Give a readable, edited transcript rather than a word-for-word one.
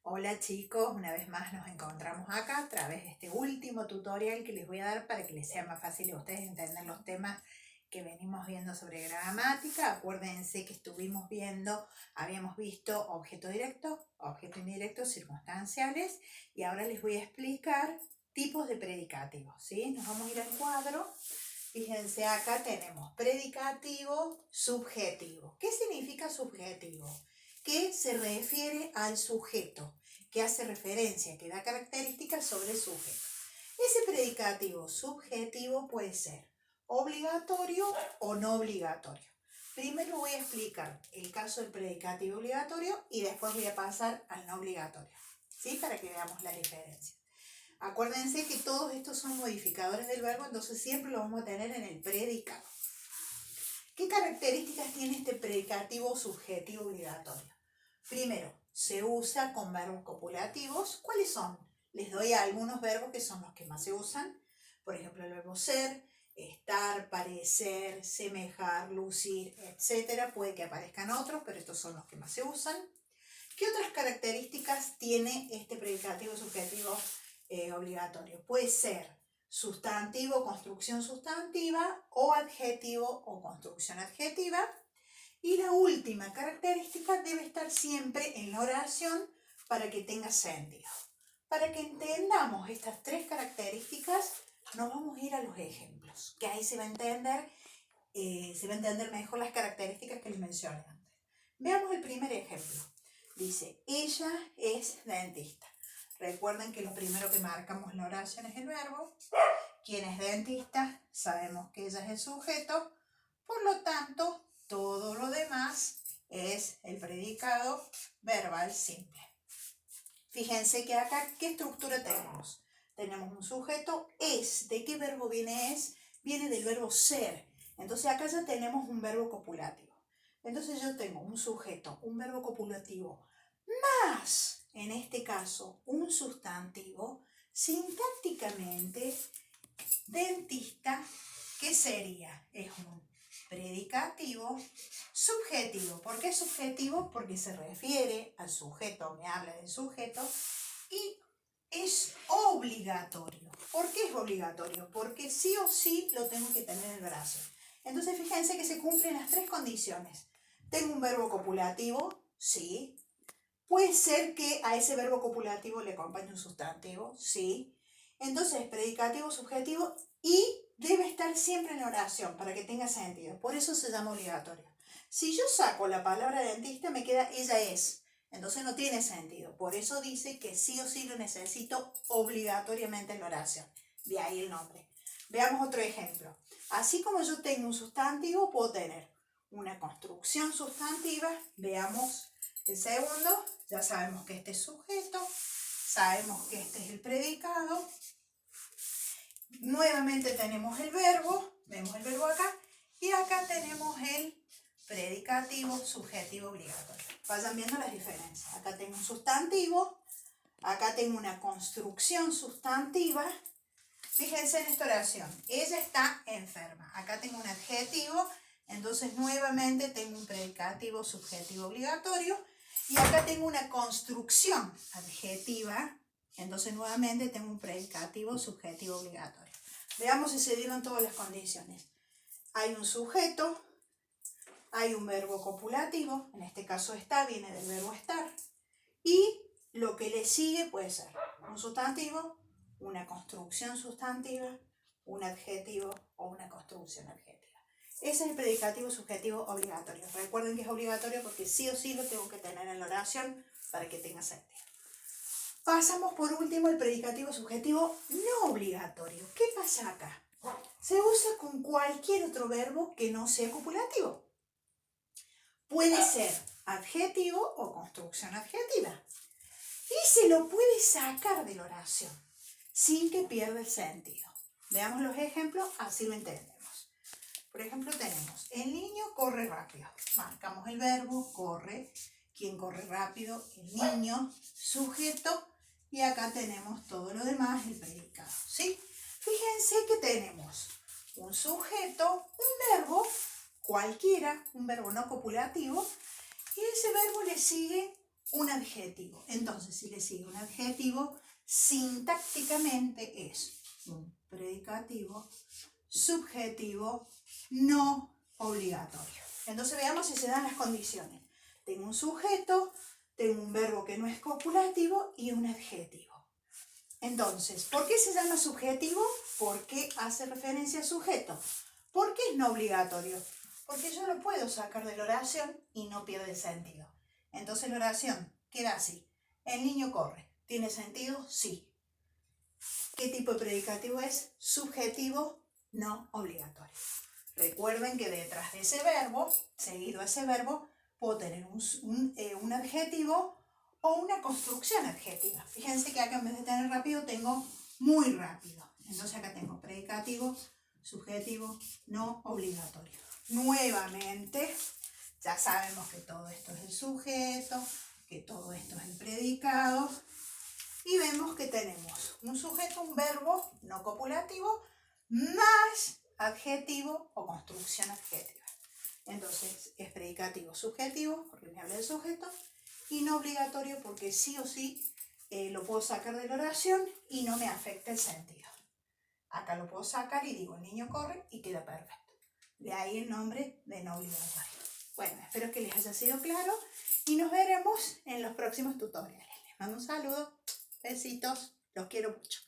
Hola chicos, una vez más nos encontramos acá a través de este último tutorial que les voy a dar para que les sea más fácil a ustedes entender los temas que venimos viendo sobre gramática. Acuérdense que habíamos visto objeto directo, objeto indirecto, circunstanciales, y ahora les voy a explicar tipos de predicativos, ¿sí? Nos vamos a ir al cuadro. Fíjense, acá tenemos predicativo subjetivo. ¿Qué significa subjetivo? Que se refiere al sujeto, que hace referencia, que da características sobre el sujeto. Ese predicativo subjetivo puede ser obligatorio o no obligatorio. Primero voy a explicar el caso del predicativo obligatorio y después voy a pasar al no obligatorio, ¿sí? Para que veamos la diferencia. Acuérdense que todos estos son modificadores del verbo, entonces siempre lo vamos a tener en el predicado. ¿Qué características tiene este predicativo subjetivo obligatorio? Primero, se usa con verbos copulativos. ¿Cuáles son? Les doy algunos verbos que son los que más se usan. Por ejemplo, el verbo ser, estar, parecer, semejar, lucir, etc. Puede que aparezcan otros, pero estos son los que más se usan. ¿Qué otras características tiene este predicativo subjetivo obligatorio? Puede ser sustantivo, construcción sustantiva, o adjetivo o construcción adjetiva. Y la última característica debe estar siempre en la oración para que tenga sentido. Para que entendamos estas tres características, nos vamos a ir a los ejemplos, que ahí se va a entender mejor las características que les mencioné antes. Veamos el primer ejemplo. Dice, ella es dentista. Recuerden que lo primero que marcamos en la oración es el verbo. Quien es dentista, sabemos que ella es el sujeto. Por lo tanto, todo lo demás es el predicado verbal simple. Fíjense que acá, ¿qué estructura tenemos? Tenemos un sujeto, es. ¿De qué verbo viene es? Viene del verbo ser. Entonces acá ya tenemos un verbo copulativo. Entonces yo tengo un sujeto, un verbo copulativo, más, en este caso, un sustantivo. Sintácticamente, dentista, ¿qué sería? Es un predicativo subjetivo. ¿Por qué subjetivo? Porque se refiere al sujeto, me habla del sujeto, y es obligatorio. ¿Por qué es obligatorio? Porque sí o sí lo tengo que tener en el brazo. Entonces fíjense que se cumplen las tres condiciones. Tengo un verbo copulativo, sí. Puede ser que a ese verbo copulativo le acompañe un sustantivo, sí. Entonces, predicativo subjetivo y debe estar siempre en oración para que tenga sentido. Por eso se llama obligatorio. Si yo saco la palabra dentista, me queda ella es. Entonces no tiene sentido. Por eso dice que sí o sí lo necesito obligatoriamente en la oración. De ahí el nombre. Veamos otro ejemplo. Así como yo tengo un sustantivo, puedo tener una construcción sustantiva. Veamos el segundo. Ya sabemos que este es sujeto. Sabemos que este es el predicado. Nuevamente tenemos el verbo. Vemos el verbo acá. Y acá tenemos el predicativo subjetivo obligatorio. Vayan viendo las diferencias. Acá tengo un sustantivo. Acá tengo una construcción sustantiva. Fíjense en esta oración. Ella está enferma. Acá tengo un adjetivo. Entonces nuevamente tengo un predicativo subjetivo obligatorio. Y acá tengo una construcción adjetiva. Entonces nuevamente tengo un predicativo subjetivo obligatorio. Veamos si se dieron todas las condiciones. Hay un sujeto. Hay un verbo copulativo. En este caso está, viene del verbo estar. Y lo que le sigue puede ser un sustantivo, una construcción sustantiva, un adjetivo o una construcción adjetiva. Ese es el predicativo subjetivo obligatorio. Recuerden que es obligatorio porque sí o sí lo tengo que tener en la oración para que tenga sentido. Pasamos por último al predicativo subjetivo no obligatorio. ¿Qué pasa acá? Se usa con cualquier otro verbo que no sea copulativo. Puede ser adjetivo o construcción adjetiva. Y se lo puede sacar de la oración sin que pierda el sentido. Veamos los ejemplos, así lo entendemos. Por ejemplo, tenemos, el niño corre rápido. Marcamos el verbo, corre. ¿Quién corre rápido? El niño, sujeto. Y acá tenemos todo lo demás, el predicado, ¿sí? Fíjense que tenemos un sujeto, un verbo, cualquiera, un verbo no copulativo. Y ese verbo le sigue un adjetivo. Entonces, si le sigue un adjetivo, sintácticamente es un predicativo subjetivo no obligatorio. Entonces veamos si se dan las condiciones. Tengo un sujeto, tengo un verbo que no es copulativo y un adjetivo. Entonces, ¿por qué se llama subjetivo? Porque hace referencia al sujeto. ¿Por qué es no obligatorio? Porque yo lo puedo sacar de la oración y no pierde sentido. Entonces la oración queda así. El niño corre. ¿Tiene sentido? Sí. ¿Qué tipo de predicativo es? Subjetivo no obligatorio. Recuerden que detrás de ese verbo, seguido a ese verbo, puedo tener un adjetivo o una construcción adjetiva. Fíjense que acá en vez de tener rápido tengo muy rápido. Entonces acá tengo predicativo, subjetivo, no obligatorio. Nuevamente, ya sabemos que todo esto es el sujeto, que todo esto es el predicado. Y vemos que tenemos un sujeto, un verbo no copulativo, más adjetivo o construcción adjetiva. Entonces es predicativo subjetivo, porque me habla del sujeto, y no obligatorio porque sí o sí lo puedo sacar de la oración y no me afecta el sentido. Acá lo puedo sacar y digo, el niño corre y queda perfecto. De ahí el nombre de no obligatorio. Bueno, espero que les haya sido claro y nos veremos en los próximos tutoriales. Les mando un saludo, besitos, los quiero mucho.